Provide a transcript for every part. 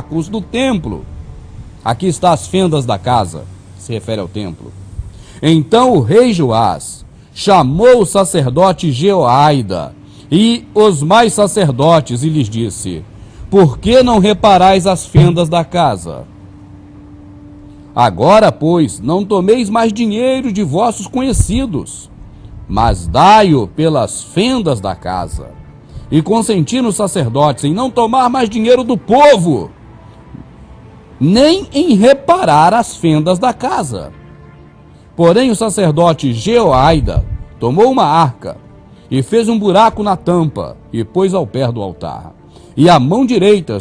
buracos do templo. Aqui está as fendas da casa, se refere ao templo. Então o rei Joás chamou o sacerdote Jeoaida e os mais sacerdotes e lhes disse: por que não reparais as fendas da casa? Agora, pois, não tomeis mais dinheiro de vossos conhecidos, mas dai-o pelas fendas da casa. E consentiram os sacerdotes em não tomar mais dinheiro do povo, nem em reparar as fendas da casa. Porém, o sacerdote Jeoaida tomou uma arca e fez um buraco na tampa e pôs ao pé do altar. E a mão direita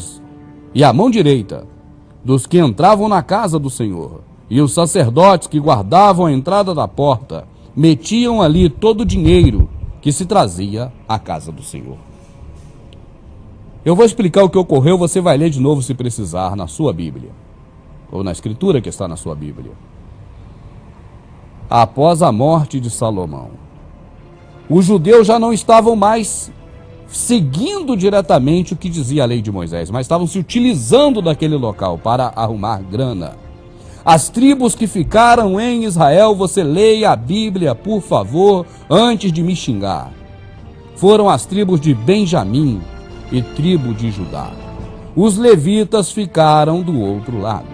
dos que entravam na casa do Senhor e os sacerdotes que guardavam a entrada da porta metiam ali todo o dinheiro que se trazia à casa do Senhor. Eu vou explicar o que ocorreu, você vai ler de novo se precisar na sua Bíblia, ou na escritura que está na sua Bíblia. Após a morte de Salomão, os judeus já não estavam mais seguindo diretamente o que dizia a lei de Moisés, mas estavam se utilizando daquele local para arrumar grana. As tribos que ficaram em Israel, você leia a Bíblia, por favor, antes de me xingar. Foram as tribos de Benjamim e tribo de Judá. Os levitas ficaram do outro lado.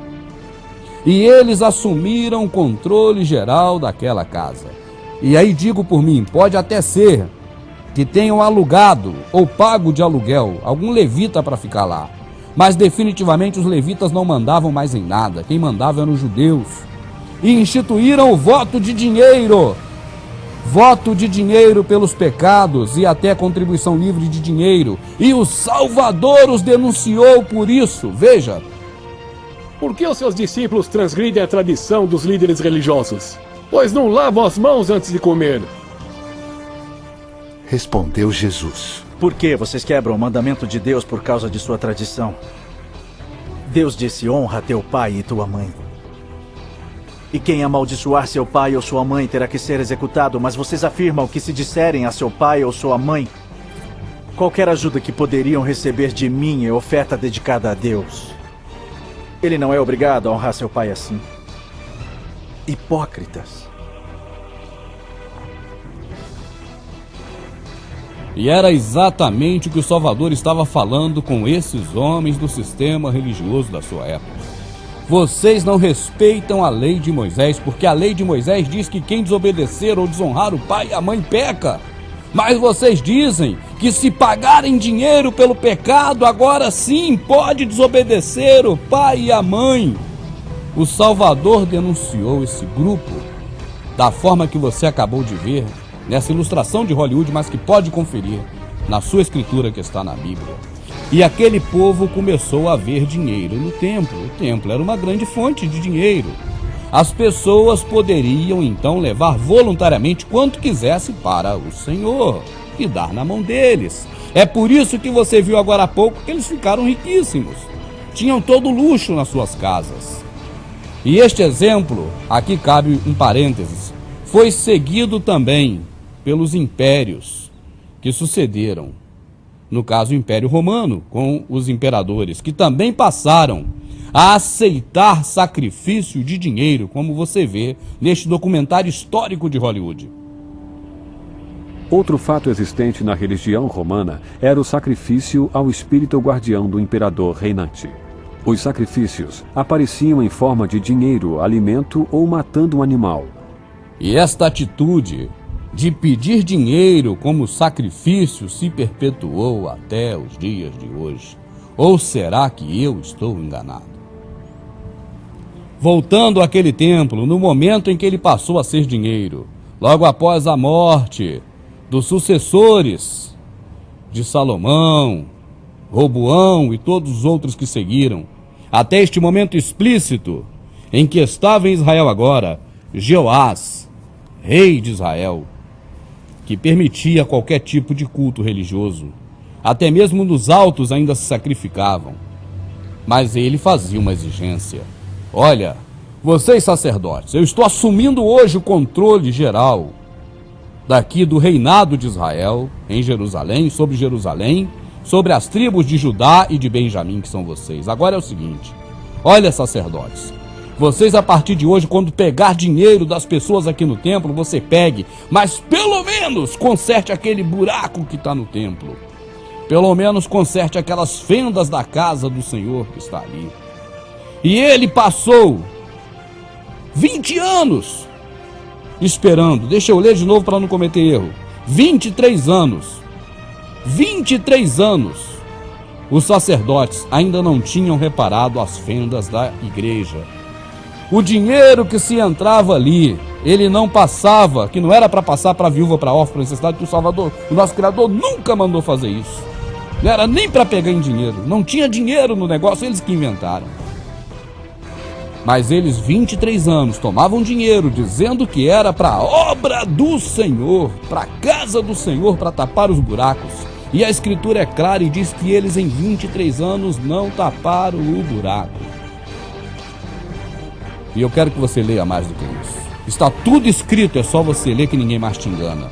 E eles assumiram o controle geral daquela casa. E aí digo por mim, pode até ser que tenham alugado ou pago de aluguel algum levita para ficar lá. Mas definitivamente os levitas não mandavam mais em nada. Quem mandava eram os judeus. E instituíram o voto de dinheiro. Voto de dinheiro pelos pecados e até contribuição livre de dinheiro. E o Salvador os denunciou por isso. Veja. Por que os seus discípulos transgridem a tradição dos líderes religiosos? Pois não lavam as mãos antes de comer. Respondeu Jesus: por que vocês quebram o mandamento de Deus por causa de sua tradição? Deus disse: honra teu pai e tua mãe. E quem amaldiçoar seu pai ou sua mãe terá que ser executado, mas vocês afirmam que se disserem a seu pai ou sua mãe: qualquer ajuda que poderiam receber de mim é oferta dedicada a Deus. Ele não é obrigado a honrar seu pai assim. Hipócritas. E era exatamente o que o Salvador estava falando com esses homens do sistema religioso da sua época. Vocês não respeitam a lei de Moisés, porque a lei de Moisés diz que quem desobedecer ou desonrar o pai e a mãe peca. Mas vocês dizem que se pagarem dinheiro pelo pecado, agora sim pode desobedecer o pai e a mãe. O Salvador denunciou esse grupo da forma que você acabou de ver nessa ilustração de Hollywood, mas que pode conferir na sua escritura que está na Bíblia. E aquele povo começou a ver dinheiro no templo. O templo era uma grande fonte de dinheiro. As pessoas poderiam então levar voluntariamente quanto quisesse para o Senhor e dar na mão deles. É por isso que você viu agora há pouco que eles ficaram riquíssimos. Tinham todo luxo nas suas casas. E este exemplo, aqui cabe um parênteses, foi seguido também pelos impérios que sucederam. No caso, o Império Romano, com os imperadores, que também passaram a aceitar sacrifício de dinheiro, como você vê neste documentário histórico de Hollywood. Outro fato existente na religião romana era o sacrifício ao espírito guardião do imperador reinante. Os sacrifícios apareciam em forma de dinheiro, alimento ou matando um animal. E esta atitude de pedir dinheiro como sacrifício se perpetuou até os dias de hoje. Ou será que eu estou enganado? Voltando àquele templo, no momento em que ele passou a ser dinheiro, logo após a morte dos sucessores de Salomão, Roboão e todos os outros que seguiram, até este momento explícito em que estava em Israel agora, Jeoás, rei de Israel, que permitia qualquer tipo de culto religioso. Até mesmo nos altos ainda se sacrificavam. Mas ele fazia uma exigência. Olha, vocês sacerdotes, eu estou assumindo hoje o controle geral daqui do reinado de Israel, em Jerusalém, sobre Jerusalém, sobre as tribos de Judá e de Benjamim, que são vocês. Agora é o seguinte, olha, sacerdotes, vocês a partir de hoje, quando pegar dinheiro das pessoas aqui no templo, você pegue, mas pelo menos conserte aquele buraco que está no templo. Pelo menos conserte aquelas fendas da casa do Senhor que está ali. E ele passou 20 anos esperando. Deixa eu ler de novo para não cometer erro. 23 anos. 23 anos. Os sacerdotes ainda não tinham reparado as fendas da igreja. O dinheiro que se entrava ali, ele não passava, que não era para passar para a viúva, para a órfã, para a necessidade, que o Salvador, o nosso Criador, nunca mandou fazer isso. Não era nem para pegar em dinheiro. Não tinha dinheiro no negócio, eles que inventaram. Mas eles, 23 anos, tomavam dinheiro, dizendo que era para a obra do Senhor, para a casa do Senhor, para tapar os buracos. E a Escritura é clara e diz que eles, em 23 anos, não taparam o buraco. E eu quero que você leia mais do que isso. Está tudo escrito, é só você ler que ninguém mais te engana.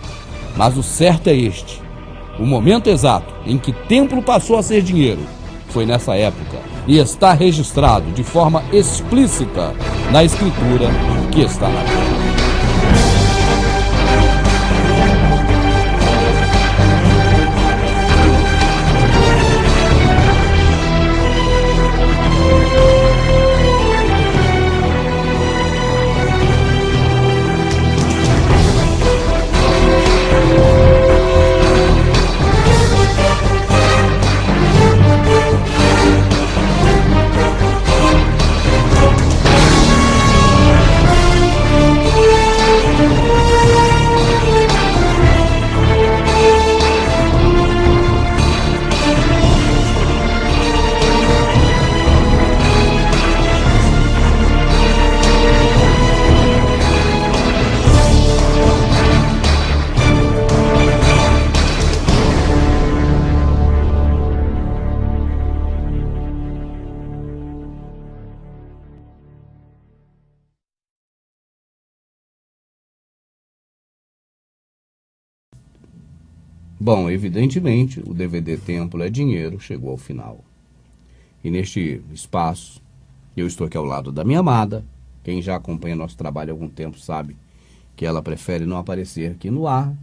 Mas o certo é este. O momento exato em que templo passou a ser dinheiro foi nessa época. E está registrado de forma explícita na Escritura que está na Bíblia. Bom, evidentemente, o DVD Templo é Dinheiro chegou ao final. E neste espaço, eu estou aqui ao lado da minha amada. Quem já acompanha nosso trabalho há algum tempo sabe que ela prefere não aparecer aqui no ar,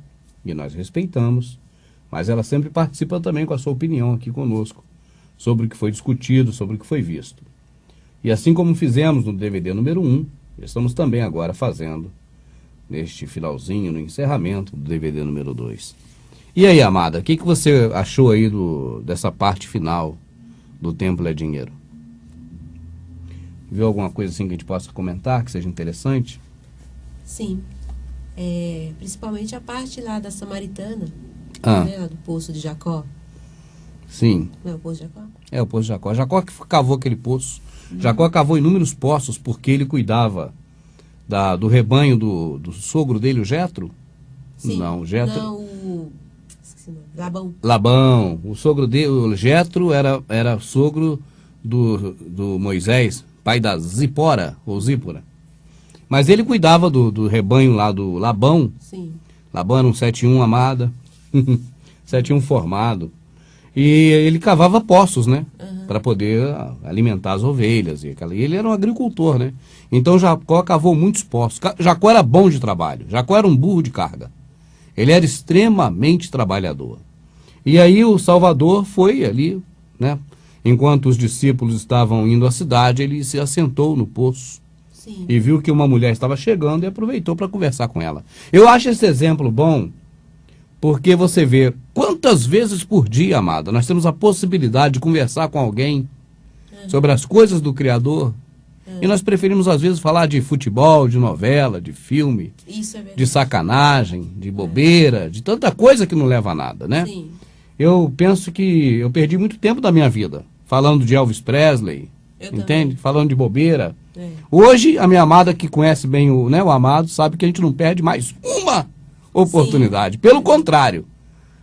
e nós respeitamos, mas ela sempre participa também com a sua opinião aqui conosco, sobre o que foi discutido, sobre o que foi visto. E assim como fizemos no DVD número 1, estamos também agora fazendo, neste finalzinho, no encerramento do DVD número 2. E aí, amada, o que você achou aí dessa parte final do Templo é Dinheiro? Viu alguma coisa assim que a gente possa comentar, que seja interessante? Sim. Principalmente a parte lá da Samaritana, né, lá do Poço de Jacó. Sim. Não é o Poço de Jacó? É o Poço de Jacó. Jacó que cavou aquele poço. Jacó cavou inúmeros poços porque ele cuidava do rebanho do sogro dele, o Jetro. Sim. Não, o Jetro... Não, Labão. Labão. O sogro dele, o Jetro, era sogro do Moisés, pai da Zipora, ou Zípora. Mas ele cuidava do rebanho lá do Labão. Sim. Labão era um 7-1 amada, 7-1 formado. E ele cavava poços, né? Para poder alimentar as ovelhas. E ele era um agricultor, né? Então Jacó cavou muitos poços. Jacó era bom de trabalho. Jacó era um burro de carga. Ele era extremamente trabalhador. E aí o Salvador foi ali, né? Enquanto os discípulos estavam indo à cidade, ele se assentou no poço. Sim. E viu que uma mulher estava chegando e aproveitou para conversar com ela. Eu acho esse exemplo bom, porque você vê quantas vezes por dia, amada, nós temos a possibilidade de conversar com alguém sobre as coisas do Criador. E nós preferimos, às vezes, falar de futebol, de novela, de filme, Isso é verdade. de sacanagem, de bobeira, de tanta coisa que não leva a nada, né? Sim. Eu penso que eu perdi muito tempo da minha vida falando de Elvis Presley, entende? Também. Falando de bobeira. É. Hoje, a minha amada que conhece bem o amado, sabe que a gente não perde mais uma oportunidade. Sim. Pelo contrário,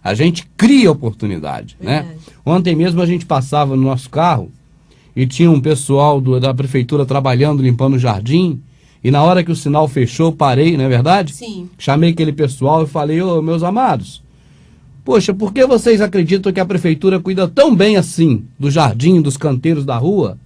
a gente cria oportunidade, Verdade. né? Ontem mesmo a gente passava no nosso carro e tinha um pessoal da prefeitura trabalhando, limpando o jardim, e na hora que o sinal fechou, parei, não é verdade? Sim. Chamei aquele pessoal e falei, ô, meus amados, Poxa, por que vocês acreditam que a prefeitura cuida tão bem assim do jardim, dos canteiros da rua,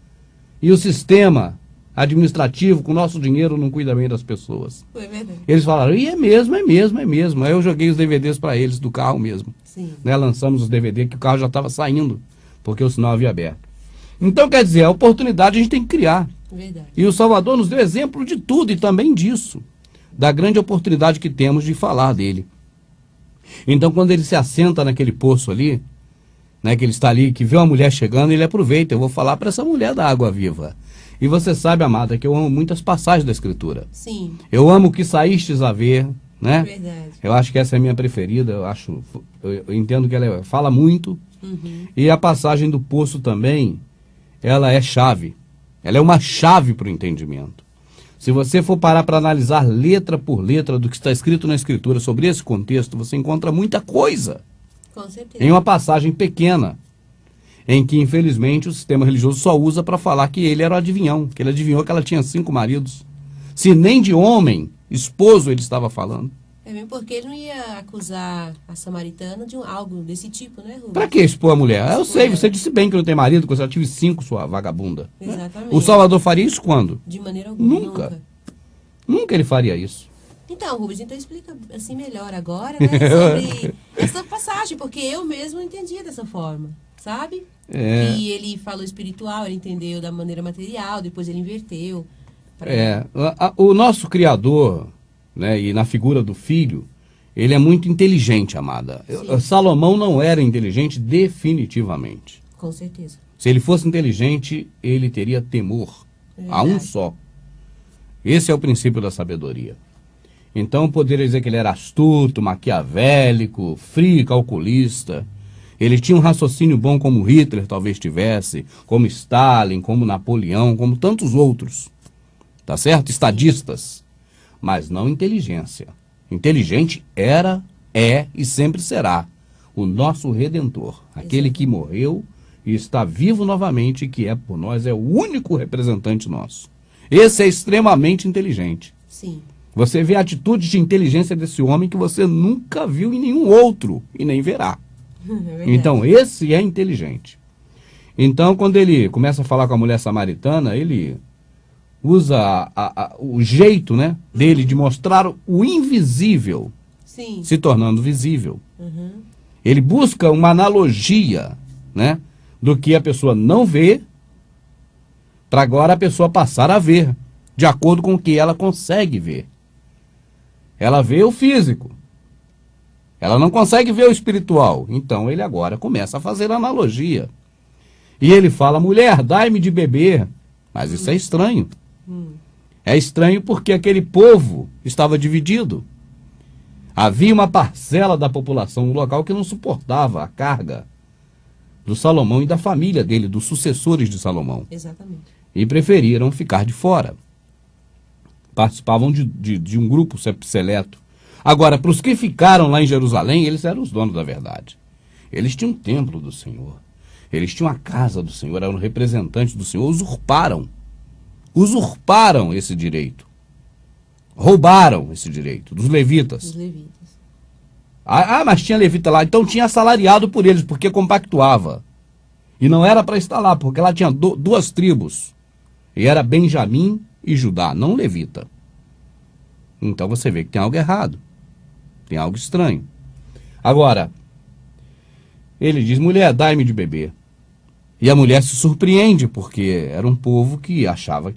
e o sistema administrativo com o nosso dinheiro não cuida bem das pessoas? Foi verdade. Eles falaram, e é mesmo, é mesmo, é mesmo. Aí eu joguei os DVDs para eles do carro mesmo. Sim. Né, lançamos os DVD que o carro já estava saindo, porque o sinal havia aberto. Então, quer dizer, a oportunidade a gente tem que criar. Verdade. E o Salvador nos deu exemplo de tudo e também disso, da grande oportunidade que temos de falar dele. Então, quando ele se assenta naquele poço ali, né, que ele está ali, que vê uma mulher chegando, ele aproveita, eu vou falar para essa mulher da água viva. E você sabe, amada, que eu amo muitas passagens da Escritura. Sim. Eu amo o que saístes a ver, né? Verdade. Eu acho que essa é a minha preferida, eu entendo que ela fala muito. Uhum. E a passagem do poço também, ela é chave. Ela é uma chave para o entendimento. Se você for parar para analisar letra por letra do que está escrito na Escritura sobre esse contexto, você encontra muita coisa Com certeza. em uma passagem pequena, em que, infelizmente, o sistema religioso só usa para falar que ele era o adivinhão, que ele adivinhou que ela tinha 5 maridos. Se nem de homem, esposo, ele estava falando. É mesmo porque ele não ia acusar a samaritana de algo desse tipo, né, Rubens? Pra que expor a mulher? Eu sei, ela. você disse bem que não tem marido, que você já tive 5, sua vagabunda. Exatamente. O Salvador faria isso quando? De maneira alguma. Nunca. Nunca ele faria isso. Então, Rubens, então explica assim melhor agora, né, sobre essa passagem, porque eu mesmo entendia dessa forma, sabe? É. Que ele falou espiritual, ele entendeu da maneira material, depois ele inverteu. O nosso Criador, né, e na figura do Filho, ele é muito inteligente, amada. Salomão não era inteligente definitivamente. Com certeza. Se ele fosse inteligente, ele teria temor a um só. Esse é o princípio da sabedoria. Então, poderia dizer que ele era astuto, maquiavélico, frio, calculista. Ele tinha um raciocínio bom como Hitler talvez tivesse, como Stalin, como Napoleão, como tantos outros. Tá certo? Estadistas. Mas não inteligência. Inteligente era, é e sempre será o nosso Redentor. Aquele que morreu e está vivo novamente, que é por nós, é o único representante nosso. Esse é extremamente inteligente. Sim. Você vê atitudes de inteligência desse homem que você nunca viu em nenhum outro e nem verá. Então, esse é inteligente. Então, quando ele começa a falar com a mulher samaritana, ele usa o jeito, né, dele de mostrar o invisível Sim. se tornando visível. Uhum. Ele busca uma analogia, né, do que a pessoa não vê, para agora a pessoa passar a ver, de acordo com o que ela consegue ver. Ela vê o físico. Ela não consegue ver o espiritual. Então ele agora começa a fazer analogia. E ele fala, mulher, dai-me de beber. Mas isso é estranho. É estranho porque aquele povo estava dividido. Havia uma parcela da população no local que não suportava a carga do Salomão e da família dele, dos sucessores de Salomão. Exatamente. E preferiram ficar de fora. Participavam de um grupo seleto. Agora, para os que ficaram lá em Jerusalém, eles eram os donos da verdade. Eles tinham um templo do Senhor. Eles tinham a casa do Senhor, eram representantes do Senhor, usurparam esse direito. Roubaram esse direito dos levitas. Os levitas. Mas tinha levita lá, então tinha assalariado por eles, porque compactuava. E não era para estar lá, porque lá tinha 2 tribos. E era Benjamim e Judá, não levita. Então você vê que tem algo errado. Tem algo estranho. Agora, ele diz, mulher, dai-me de beber. E a mulher se surpreende, porque era um povo que achava